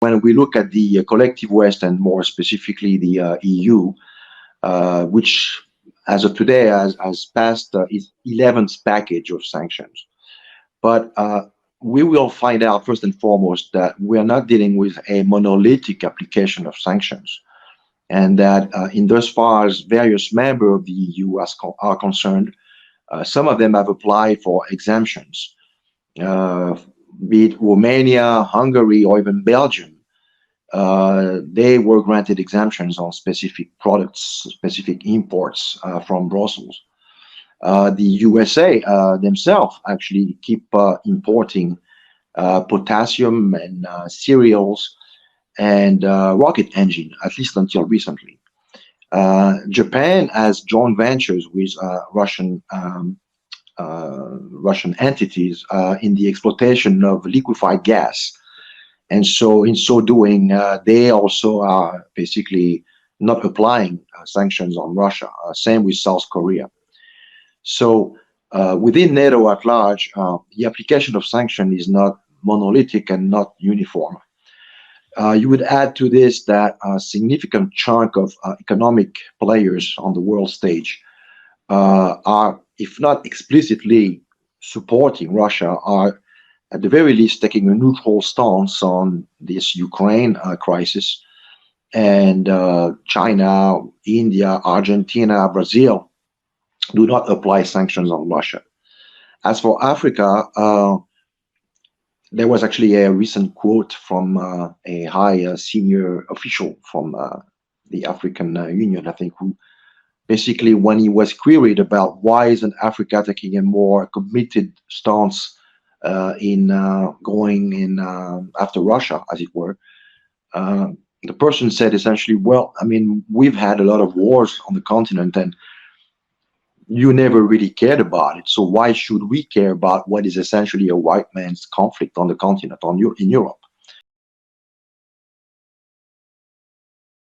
when we look at the collective West and more specifically the EU, which as of today has passed its 11th package of sanctions. But we will find out first and foremost that we are not dealing with a monolithic application of sanctions, and that in thus far as various members of the EU are concerned, some of them have applied for exemptions, be it Romania, Hungary, or even Belgium. They were granted exemptions on specific products, specific imports from Brussels. The USA themselves actually keep importing potassium and cereals and rocket engine, at least until recently. Japan has joint ventures with Russian entities in the exploitation of liquefied gas. And so in so doing, they also are basically not applying sanctions on Russia. Same with South Korea. So within NATO at large, the application of sanction is not monolithic and not uniform. You would add to this that a significant chunk of economic players on the world stage are, if not explicitly supporting Russia, are at the very least taking a neutral stance on this Ukraine crisis. And China, India, Argentina, Brazil do not apply sanctions on Russia. As for Africa, there was actually a recent quote from a high senior official from the African Union, I think, who basically, when he was queried about why isn't Africa taking a more committed stance in going in after Russia, as it were, the person said essentially, well, I mean, we've had a lot of wars on the continent and you never really cared about it. So why should we care about what is essentially a white man's conflict on the continent, in Europe?